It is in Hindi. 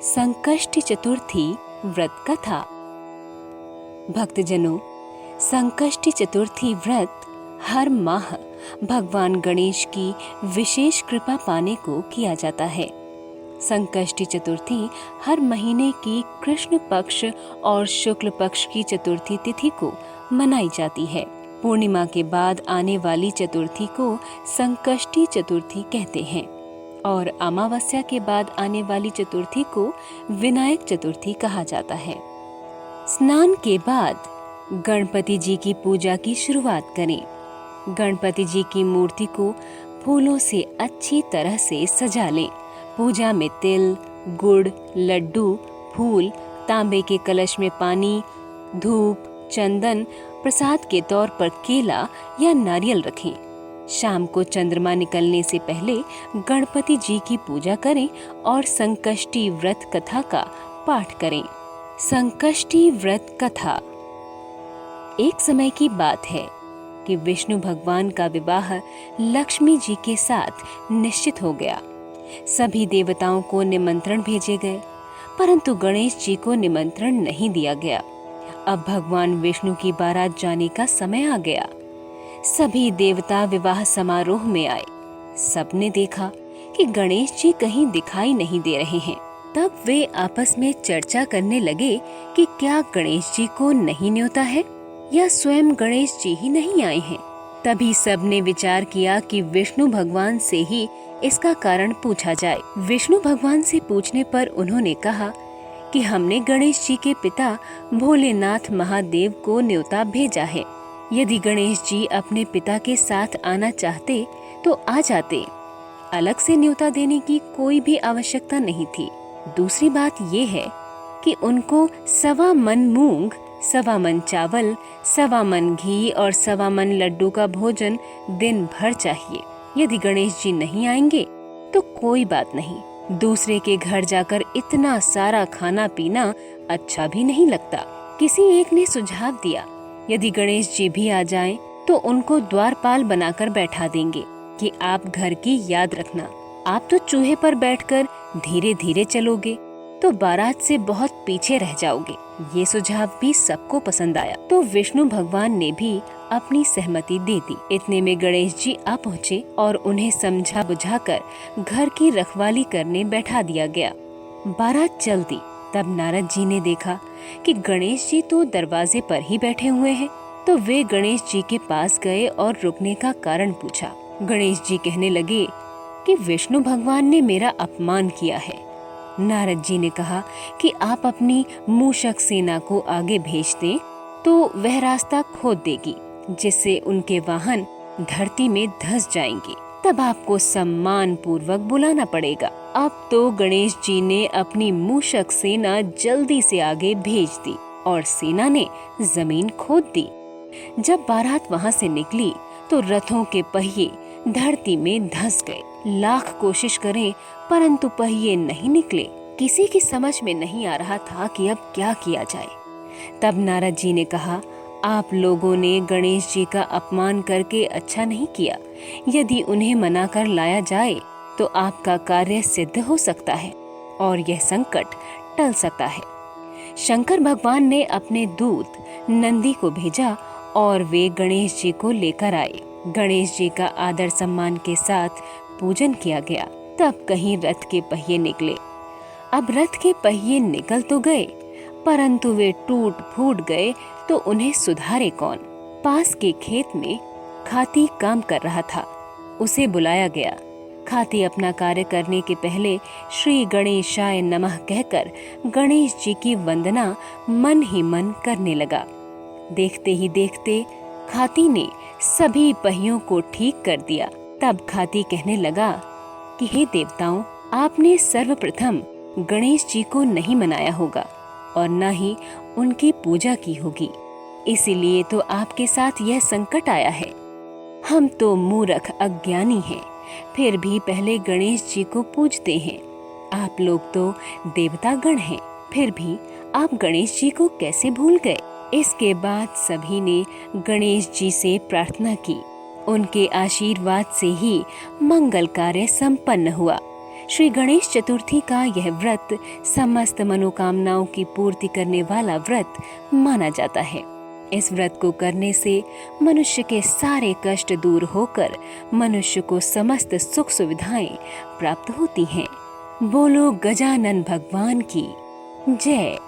संकष्टी चतुर्थी व्रत कथा। भक्तजनों, संकष्टी चतुर्थी व्रत हर माह भगवान गणेश की विशेष कृपा पाने को किया जाता है। संकष्टी चतुर्थी हर महीने की कृष्ण पक्ष और शुक्ल पक्ष की चतुर्थी तिथि को मनाई जाती है। पूर्णिमा के बाद आने वाली चतुर्थी को संकष्टी चतुर्थी कहते हैं और अमावस्या के बाद आने वाली चतुर्थी को विनायक चतुर्थी कहा जाता है। स्नान के बाद गणपति जी की पूजा की शुरुआत करें। गणपति जी की मूर्ति को फूलों से अच्छी तरह से सजा लें। पूजा में तिल, गुड़, लड्डू, फूल, तांबे के कलश में पानी, धूप, चंदन, प्रसाद के तौर पर केला या नारियल रखें। शाम को चंद्रमा निकलने से पहले गणपति जी की पूजा करें और संकष्टी व्रत कथा का पाठ करें। संकष्टी व्रत कथा। एक समय की बात है कि विष्णु भगवान का विवाह लक्ष्मी जी के साथ निश्चित हो गया। सभी देवताओं को निमंत्रण भेजे गए, परंतु गणेश जी को निमंत्रण नहीं दिया गया। अब भगवान विष्णु की बारात जाने का समय आ गया। सभी देवता विवाह समारोह में आए। सबने देखा कि गणेश जी कहीं दिखाई नहीं दे रहे हैं। तब वे आपस में चर्चा करने लगे कि क्या गणेश जी को नहीं न्योता है या स्वयं गणेश जी ही नहीं आए हैं। तभी सबने विचार किया कि विष्णु भगवान से ही इसका कारण पूछा जाए। विष्णु भगवान से पूछने पर उन्होंने कहा कि हमने गणेश जी के पिता भोलेनाथ महादेव को न्योता भेजा है। यदि गणेश जी अपने पिता के साथ आना चाहते तो आ जाते। अलग से न्योता देने की कोई भी आवश्यकता नहीं थी। दूसरी बात ये है कि उनको 1.25 मन मूंग, 1.25 मन चावल, 1.25 मन घी और 1.25 मन लड्डू का भोजन दिन भर चाहिए। यदि गणेश जी नहीं आएंगे तो कोई बात नहीं। दूसरे के घर जाकर इतना सारा खाना पीना अच्छा भी नहीं लगता। किसी एक ने सुझाव दिया, यदि गणेश जी भी आ जाएं, तो उनको द्वारपाल बनाकर बैठा देंगे कि आप घर की याद रखना। आप तो चूहे पर बैठकर धीरे धीरे चलोगे तो बारात से बहुत पीछे रह जाओगे। ये सुझाव भी सबको पसंद आया, तो विष्णु भगवान ने भी अपनी सहमति दे दी। इतने में गणेश जी आ पहुँचे और उन्हें समझा बुझाकर घर की रखवाली करने बैठा दिया गया। बारात चल दी। तब नारद जी ने देखा कि गणेश जी तो दरवाजे पर ही बैठे हुए हैं, तो वे गणेश जी के पास गए और रुकने का कारण पूछा। गणेश जी कहने लगे कि विष्णु भगवान ने मेरा अपमान किया है। नारद जी ने कहा कि आप अपनी मूषक सेना को आगे भेज दें तो वह रास्ता खोद देगी, जिससे उनके वाहन धरती में धंस जाएंगे। तब आपको सम्मान पूर्वक बुलाना पड़ेगा। अब तो गणेश जी ने अपनी मूषक सेना जल्दी से आगे भेज दी और सेना ने जमीन खोद दी। जब बारात वहाँ से निकली तो रथों के पहिए धरती में धंस गए। लाख कोशिश करें परंतु पहिए नहीं निकले। किसी की समझ में नहीं आ रहा था कि अब क्या किया जाए। तब नारद जी ने कहा, आप लोगों ने गणेश जी का अपमान करके अच्छा नहीं किया। यदि उन्हें मना कर लाया जाए तो आपका कार्य सिद्ध हो सकता है और यह संकट टल सकता है। शंकर भगवान ने अपने दूत नंदी को भेजा और वे गणेश जी को लेकर आए। गणेश जी का आदर सम्मान के साथ पूजन किया गया। तब कहीं रथ के पहिए निकले। अब रथ के पहिए निकल तो गए, परंतु वे टूट फूट गए तो उन्हें सुधारे कौन। पास के खेत में खाती काम कर रहा था। उसे बुलाया गया। खाती अपना कार्य करने के पहले श्री गणेशाय नमः कहकर गणेश जी की वंदना मन ही मन करने लगा। देखते ही देखते खाती ने सभी पहियों को ठीक कर दिया। तब खाती कहने लगा कि हे देवताओं, आपने सर्वप्रथम गणेश जी को नहीं मनाया होगा और न ही उनकी पूजा की होगी, इसीलिए तो आपके साथ यह संकट आया है। हम तो मूर्ख अज्ञानी हैं, फिर भी पहले गणेश जी को पूजते हैं। आप लोग तो देवता गण हैं, फिर भी आप गणेश जी को कैसे भूल गए। इसके बाद सभी ने गणेश जी से प्रार्थना की। उनके आशीर्वाद से ही मंगल कार्य संपन्न हुआ। श्री गणेश चतुर्थी का यह व्रत समस्त मनोकामनाओं की पूर्ति करने वाला व्रत माना जाता है। इस व्रत को करने से मनुष्य के सारे कष्ट दूर होकर मनुष्य को समस्त सुख सुविधाएं प्राप्त होती हैं। बोलो गजानन भगवान की जय।